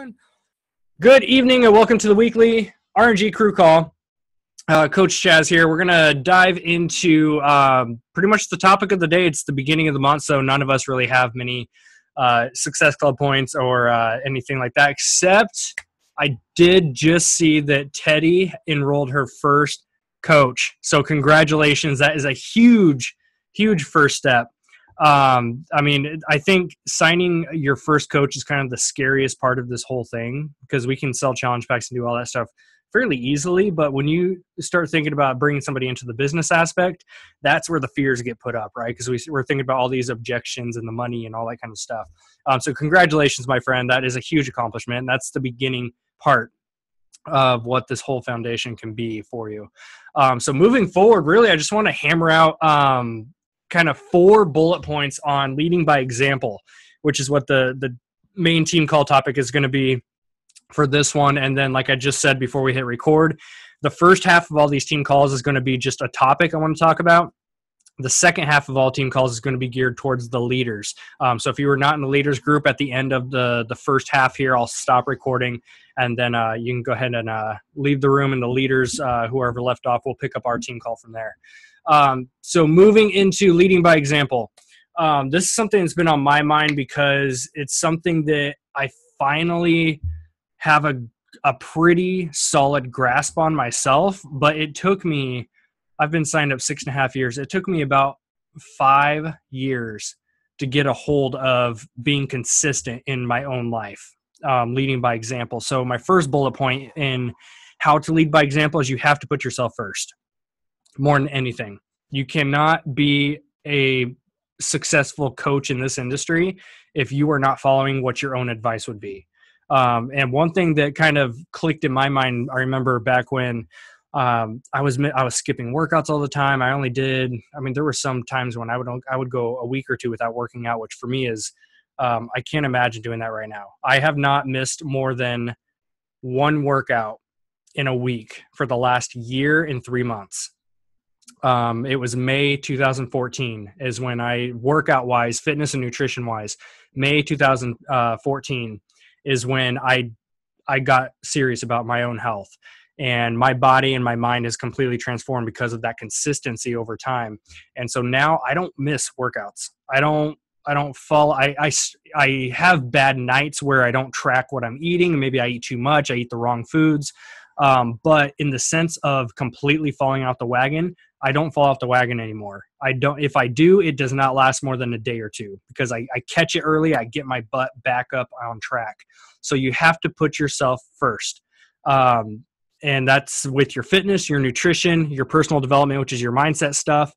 man. Good evening and welcome to the weekly RNG crew call. Coach Chaz here. We're going to dive into pretty much the topic of the day. It's the beginning of the month, so none of us really have many Success Club points or anything like that, except I did just see that Teddy enrolled her first coach. So congratulations. That is a huge, huge first step. I think signing your first coach is kind of the scariest part of this whole thing because we can sell challenge packs and do all that stuff fairly easily. But when you start thinking about bringing somebody into the business aspect, that's where the fears get put up, right? Because we're thinking about all these objections and the money and all that kind of stuff. So congratulations, my friend. That is a huge accomplishment. That's the beginning part of what this whole foundation can be for you. So moving forward, really, I just want to hammer out kind of 4 bullet points on leading by example, which is what the main team call topic is going to be for this one. And then, like I just said before we hit record, the first half of all these team calls is going to be just a topic I want to talk about. The second half of all team calls is going to be geared towards the leaders. So if you were not in the leaders group at the end of the first half here, I'll stop recording, and then you can go ahead and leave the room, and the leaders, whoever left off, will pick up our team call from there. So moving into leading by example, this is something that's been on my mind because it's something that I finally have a pretty solid grasp on myself, but it took me, I've been signed up 6.5 years. It took me about 5 years to get a hold of being consistent in my own life, leading by example. So my first bullet point in how to lead by example is you have to put yourself first. More than anything, you cannot be a successful coach in this industry if you are not following what your own advice would be. And one thing that kind of clicked in my mind, I remember back when I was skipping workouts all the time. There were some times when I would go a week or two without working out, which for me is I can't imagine doing that right now. I have not missed more than one workout in a week for the last year and 3 months. It was May 2014 is when I, workout wise, fitness and nutrition wise, May 2014 is when I got serious about my own health, and my body and my mind has completely transformed because of that consistency over time. And so now I don't miss workouts. I don't fall. I have bad nights where I don't track what I'm eating. Maybe I eat too much. I eat the wrong foods. But in the sense of completely falling off the wagon, I don't fall off the wagon anymore. If I do, it does not last more than a day or two because I catch it early. I get my butt back up on track. So you have to put yourself first. And that's with your fitness, your nutrition, your personal development, which is your mindset stuff.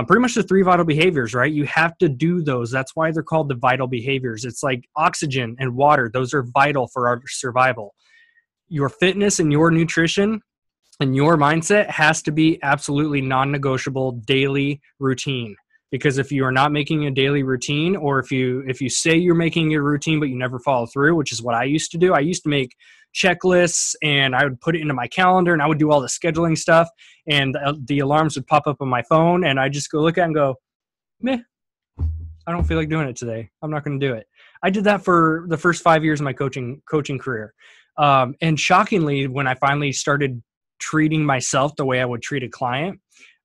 Pretty much the 3 vital behaviors, right? You have to do those. That's why they're called the vital behaviors. It's like oxygen and water. Those are vital for our survival. Your fitness and your nutrition and your mindset has to be absolutely non-negotiable daily routine. Because if you are not making a daily routine, or if you say you're making a routine but you never follow through, which is what I used to do. I used to make checklists and I would put it into my calendar and I would do all the scheduling stuff, and the alarms would pop up on my phone and I just go look at it and go, meh, I don't feel like doing it today. I'm not going to do it. I did that for the first 5 years of my coaching career. And shockingly, when I finally started treating myself the way I would treat a client,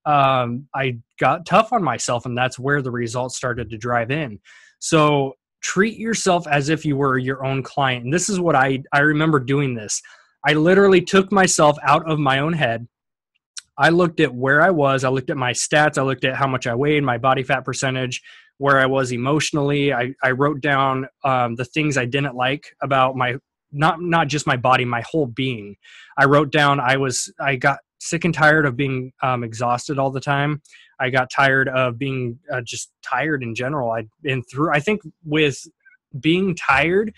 I got tough on myself, and that's where the results started to drive in. So treat yourself as if you were your own client. And this is what I remember doing this. I literally took myself out of my own head. I looked at where I was. I looked at my stats. I looked at how much I weighed, my body fat percentage, where I was emotionally. I wrote down the things I didn't like about my, not just my body, my whole being. I wrote down I got sick and tired of being exhausted all the time. I got tired of being just tired in general. I think with being tired,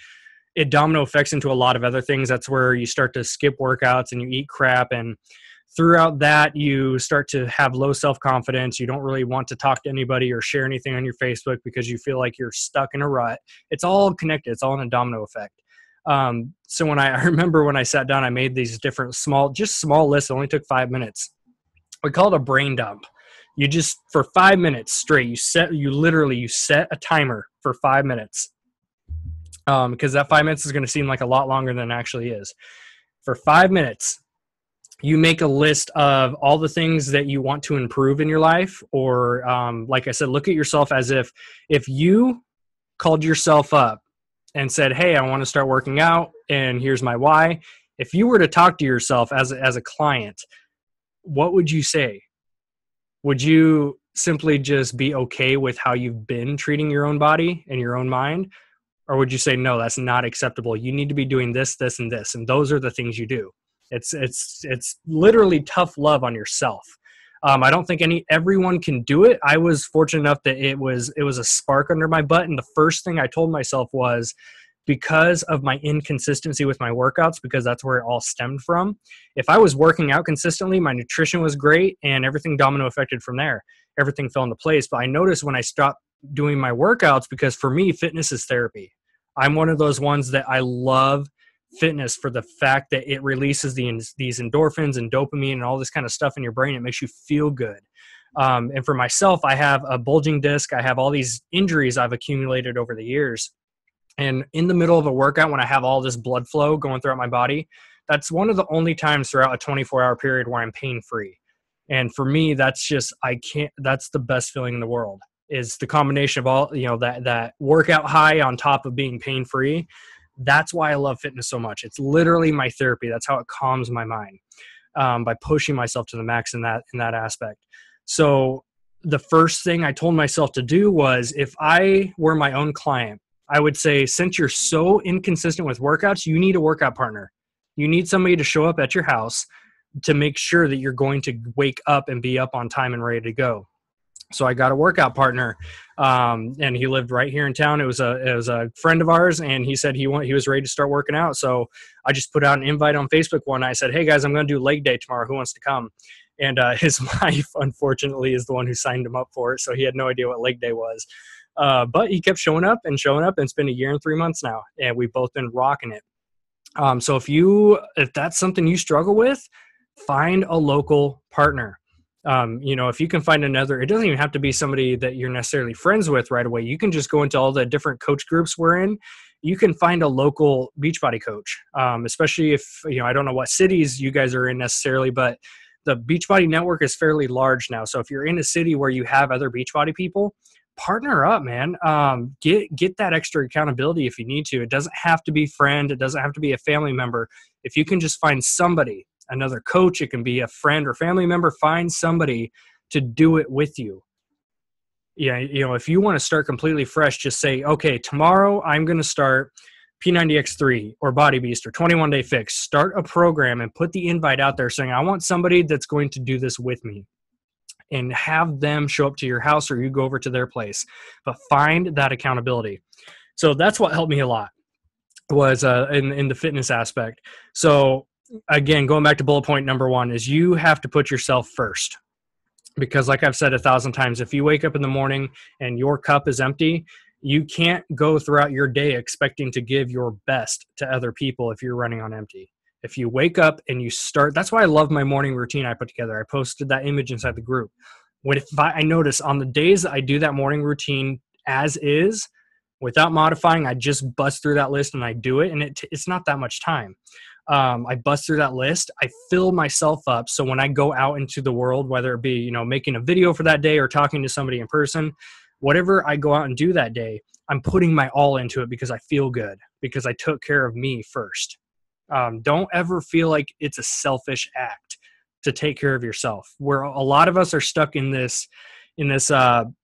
it domino effects into a lot of other things. That's where you start to skip workouts and you eat crap. And throughout that, you start to have low self-confidence. You don't really want to talk to anybody or share anything on your Facebook because you feel like you're stuck in a rut. It's all connected. It's all in a domino effect. So I remember when I sat down, I made these different small lists. It only took 5 minutes. We call it a brain dump. You just, for 5 minutes straight, you set a timer for 5 minutes. because that 5 minutes is going to seem like a lot longer than it actually is. For 5 minutes, you make a list of all the things that you want to improve in your life, or like I said, look at yourself as if you called yourself up and said, hey, I want to start working out, and here's my why. If you were to talk to yourself as a client, what would you say? Would you simply just be okay with how you've been treating your own body and your own mind? Or would you say, no, that's not acceptable. You need to be doing this, this, and this. And those are the things you do. It's literally tough love on yourself. I don't think everyone can do it. I was fortunate enough that it was a spark under my butt. And the first thing I told myself was, because of my inconsistency with my workouts, because that's where it all stemmed from. If I was working out consistently, my nutrition was great, and everything domino affected from there. Everything fell into place. But I noticed when I stopped doing my workouts, because for me, fitness is therapy. I'm one of those ones that I love fitness for the fact that it releases these endorphins and dopamine and all this kind of stuff in your brain. It makes you feel good. And for myself, I have a bulging disc. I have all these injuries I've accumulated over the years. And in the middle of a workout, when I have all this blood flow going throughout my body, that's one of the only times throughout a 24-hour period where I'm pain-free. And for me, that's the best feeling in the world, is the combination of all, that workout high on top of being pain-free. That's why I love fitness so much. It's literally my therapy. That's how it calms my mind, by pushing myself to the max in that aspect. So the first thing I told myself to do was, if I were my own client, I would say, since you're so inconsistent with workouts, you need a workout partner. You need somebody to show up at your house to make sure that you're going to wake up and be up on time and ready to go. So I got a workout partner, and he lived right here in town. It was a friend of ours, and he said he was ready to start working out. So I just put out an invite on Facebook one night. I said, hey guys, I'm going to do leg day tomorrow. Who wants to come? And his wife, unfortunately, is the one who signed him up for it. So he had no idea what leg day was. But he kept showing up. And it's been 1 year and 3 months now, and we've both been rocking it. So if that's something you struggle with, find a local partner. If you can find another, it doesn't even have to be somebody that you're necessarily friends with right away. You can just go into all the different coach groups we're in. You can find a local Beachbody coach, especially if, I don't know what cities you guys are in necessarily, but the Beachbody network is fairly large now. So if you're in a city where you have other Beachbody people, partner up, man. Get that extra accountability if you need to. It doesn't have to be friend. It doesn't have to be a family member. If you can just find somebody, another coach, it can be a friend or family member, find somebody to do it with you. Yeah. If you want to start completely fresh, just say, okay, tomorrow I'm going to start P90X3 or Body Beast or 21 Day Fix. Start a program and put the invite out there saying, I want somebody that's going to do this with me. And have them show up to your house, or you go over to their place. But find that accountability. So that's what helped me a lot, was in the fitness aspect. So again, going back to bullet point number 1, is you have to put yourself first. Because like I've said 1,000 times, if you wake up in the morning and your cup is empty, you can't go throughout your day expecting to give your best to other people if you're running on empty. If you wake up and you start, that's why I love my morning routine I put together. I posted that image inside the group. I notice on the days that I do that morning routine as is, without modifying, I just bust through that list and I do it. And it's not that much time. I bust through that list. I fill myself up. So when I go out into the world, whether it be, making a video for that day or talking to somebody in person, whatever I go out and do that day, I'm putting my all into it because I feel good, because I took care of me first. Don't ever feel like it's a selfish act to take care of yourself. Where a lot of us are stuck in this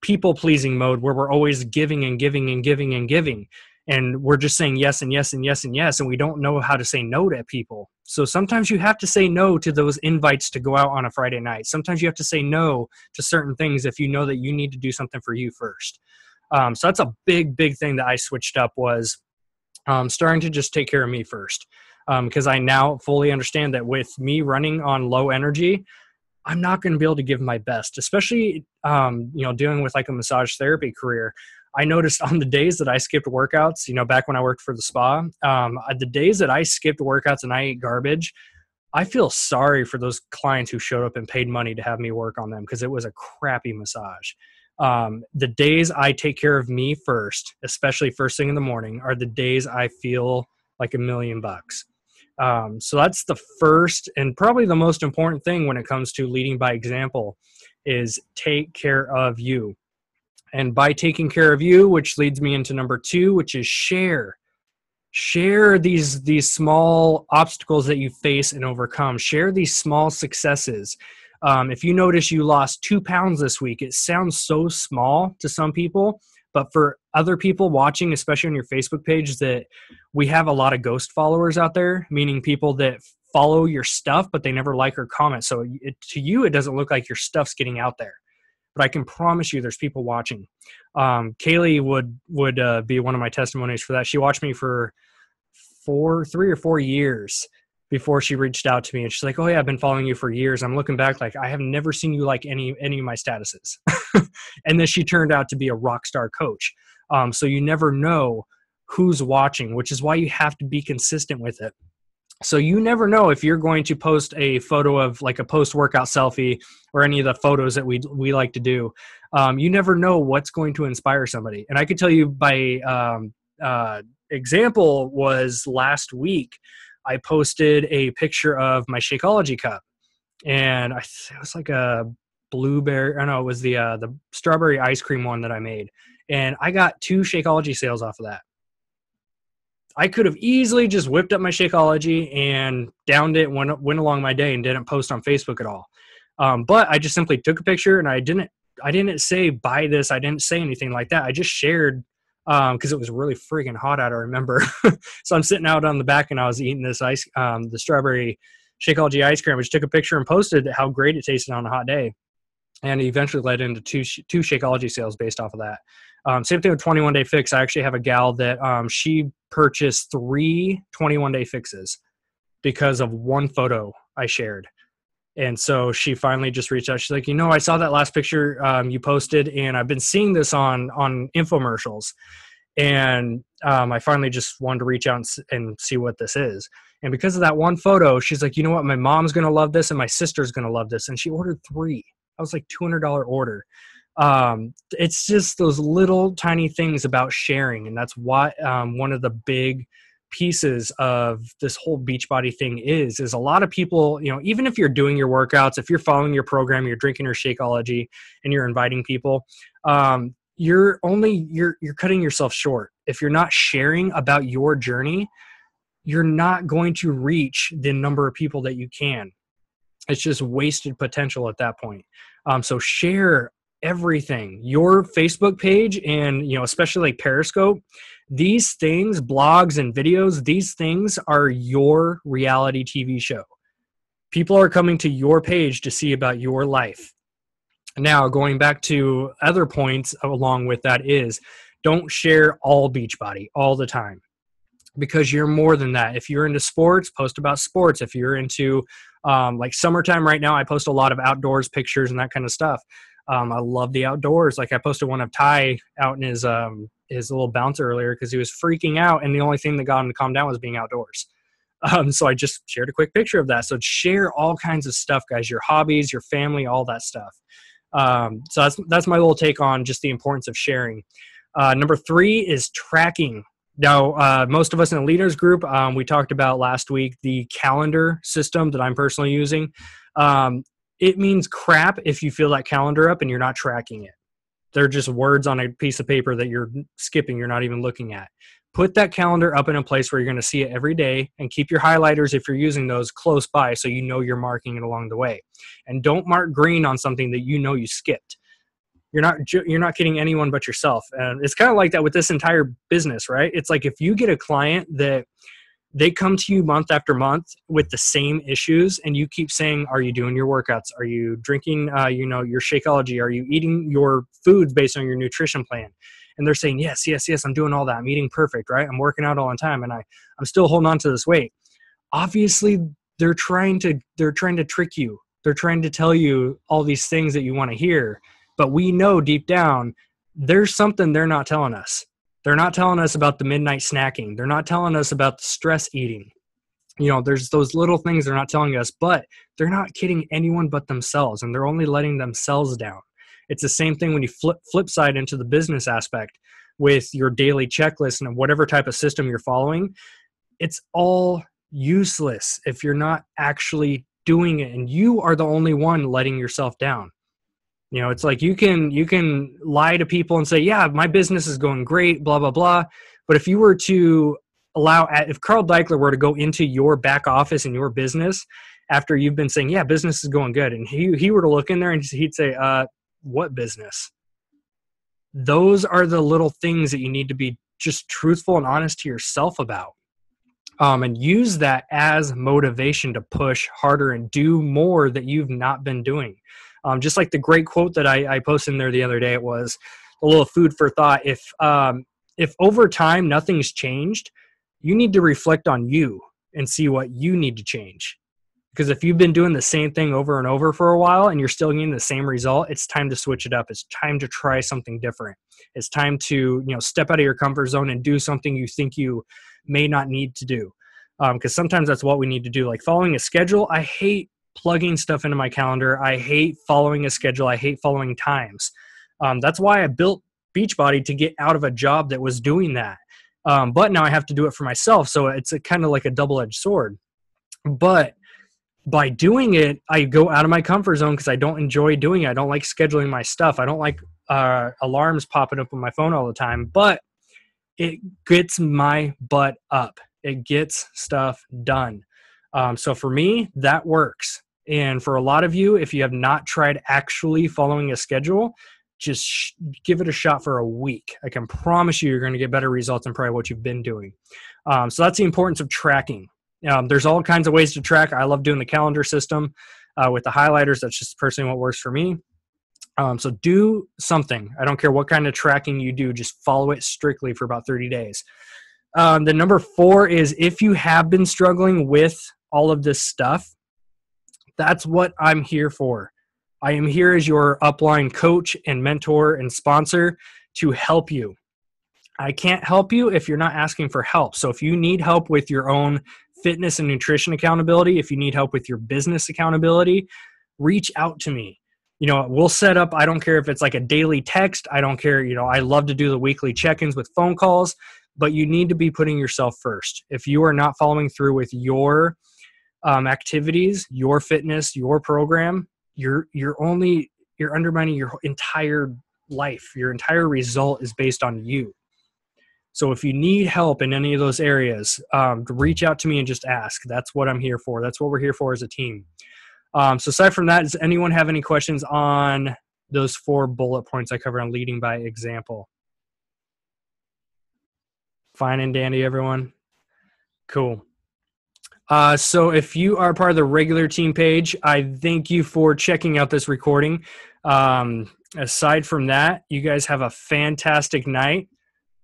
people pleasing mode where we're always giving and giving and giving and giving. And we're just saying yes and yes and yes and yes. And we don't know how to say no to people. So sometimes you have to say no to those invites to go out on a Friday night. Sometimes you have to say no to certain things if you know that you need to do something for you first. So that's a big, big thing that I switched up, was starting to just take care of me first. Because I now fully understand that with me running on low energy, I'm not going to be able to give my best, especially, dealing with like a massage therapy career. I noticed on the days that I skipped workouts, back when I worked for the spa, the days that I skipped workouts and I ate garbage, I feel sorry for those clients who showed up and paid money to have me work on them, because it was a crappy massage. The days I take care of me first, especially first thing in the morning, are the days I feel like $1,000,000. So that's the first and probably the most important thing when it comes to leading by example is take care of you. And by taking care of you, which leads me into number 2, which is share. Share these small obstacles that you face and overcome. Share these small successes. If you notice you lost 2 pounds this week, it sounds so small to some people, but for other people watching, especially on your Facebook page, that we have a lot of ghost followers out there, meaning people that follow your stuff, but they never like or comment. So to you, it doesn't look like your stuff's getting out there. But I can promise you there's people watching. Kaylee would be one of my testimonies for that. She watched me for 3 or 4 years before she reached out to me. And she's like, oh yeah, I've been following you for years. I'm looking back like I have never seen you like any of my statuses. And then she turned out to be a rock star coach. So you never know who's watching, which is why you have to be consistent with it. So you never know if you're going to post a photo of like a post-workout selfie or any of the photos that we like to do. You never know what's going to inspire somebody. And I could tell you by example was last week, I posted a picture of my Shakeology cup. And it was like a blueberry, or no, it was the strawberry ice cream one that I made. And I got 2 Shakeology sales off of that. I could have easily just whipped up my Shakeology and downed it, went along my day and didn't post on Facebook at all. But I just simply took a picture and I didn't say buy this. I didn't say anything like that. I just shared because it was really freaking hot out, I remember. So I'm sitting out on the back and I was eating this the strawberry Shakeology ice cream. I just took a picture and posted how great it tasted on a hot day. And it eventually led into two Shakeology sales based off of that. Same thing with 21 Day Fix. I actually have a gal that she purchased 3 21-day fixes because of one photo I shared. And so she finally just reached out. She's like, I saw that last picture you posted, and I've been seeing this on infomercials. And I finally just wanted to reach out and see what this is. And because of that one photo, she's like, you know what? My mom's going to love this and my sister's going to love this. And she ordered 3. That was like $200 order. It's just those little tiny things about sharing. And that's why one of the big pieces of this whole Beachbody thing is a lot of people, even if you're doing your workouts, if you're following your program, you're drinking your Shakeology and you're inviting people, you're cutting yourself short. If you're not sharing about your journey, you're not going to reach the number of people that you can. It's just wasted potential at that point. So share everything, your Facebook page, and especially like Periscope. These things, blogs and videos, these things are your reality TV show. People are coming to your page to see about your life. Now, going back to other points along with that is, don't share all Beachbody all the time, because you're more than that. If you're into sports, post about sports. If you're into like summertime right now, I post a lot of outdoors pictures and that kind of stuff. I love the outdoors. Like I posted one of Ty out in his little bouncer earlier because he was freaking out, and the only thing that got him to calm down was being outdoors. So I just shared a quick picture of that. So share all kinds of stuff, guys, your hobbies, your family, all that stuff. So that's my little take on just the importance of sharing. Number 3 is tracking. Now, most of us in the leaders group, we talked about last week the calendar system that I'm personally using. It means crap if you fill that calendar up and you're not tracking it. They're just words on a piece of paper that you're skipping, you're not even looking at. Put that calendar up in a place where you're going to see it every day, and keep your highlighters, if you're using those, close by so you're marking it along the way. And don't mark green on something that you skipped. You're not kidding anyone but yourself. And it's kind of like that with this entire business, right? It's like if you get a client that they come to you month after month with the same issues, and you keep saying, are you doing your workouts? Are you drinking, your Shakeology? Are you eating your foods based on your nutrition plan? And they're saying, yes, I'm doing all that. I'm eating perfect, right? I'm working out all the time, and I'm still holding on to this weight. Obviously, they're trying to trick you. They're trying to tell you all these things that you want to hear. But we know deep down, there's something they're not telling us. They're not telling us about the midnight snacking. They're not telling us about the stress eating. There's those little things they're not telling us, but they're not kidding anyone but themselves, and they're only letting themselves down. It's the same thing when you flip side into the business aspect with your daily checklist and whatever type of system you're following. It's all useless if you're not actually doing it, and you are the only one letting yourself down. You know, it's like you can lie to people and say, yeah, my business is going great, blah, blah, blah. But if you were to if Carl Deichler were to go into your back office in your business after you've been saying, yeah, business is going good, and he were to look in there and he'd say, what business? Those are the little things that you need to be just truthful and honest to yourself about. And use that as motivation to push harder and do more that you've not been doing. Just like the great quote that I posted in there the other day, it was a little food for thought. If over time nothing's changed, you need to reflect on you and see what you need to change. Because if you've been doing the same thing over and over for a while and you're still getting the same result, it's time to switch it up. It's time to try something different. It's time to, step out of your comfort zone and do something you think you may not need to do. Because sometimes that's what we need to do. Like following a schedule, I hate plugging stuff into my calendar. I hate following a schedule. I hate following times. That's why I built Beachbody, to get out of a job that was doing that. But now I have to do it for myself. So it's kind of like a double-edged sword. But by doing it, I go out of my comfort zone because I don't enjoy doing it. I don't like scheduling my stuff. I don't like alarms popping up on my phone all the time. But it gets my butt up. It gets stuff done. So for me, that works. And for a lot of you, if you have not tried actually following a schedule, just give it a shot for a week. I can promise you're going to get better results than probably what you've been doing. So that's the importance of tracking. There's all kinds of ways to track. I love doing the calendar system with the highlighters. That's just personally what works for me. So do something. I don't care what kind of tracking you do. Just follow it strictly for about 30 days. The number 4 is, if you have been struggling with all of this stuff, that's what I'm here for. I am here as your upline coach and mentor and sponsor to help you. I can't help you if you're not asking for help. So if you need help with your own fitness and nutrition accountability, if you need help with your business accountability, reach out to me. We'll set up, I don't care if it's like a daily text. I don't care. I love to do the weekly check-ins with phone calls, but you need to be putting yourself first. If you are not following through with your activities, your fitness, your program, you're undermining your entire life. Your entire result is based on you. So if you need help in any of those areas, reach out to me and just ask. That's what I'm here for. That's what we're here for as a team. So aside from that, does anyone have any questions on those 4 bullet points I covered on leading by example? Fine and dandy, everyone? Cool. So if you are part of the regular team page, I thank you for checking out this recording. Aside from that, you guys have a fantastic night.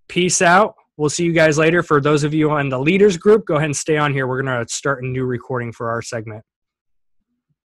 Peace out. We'll see you guys later. For those of you on the leaders group, go ahead and stay on here. We're going to start a new recording for our segment.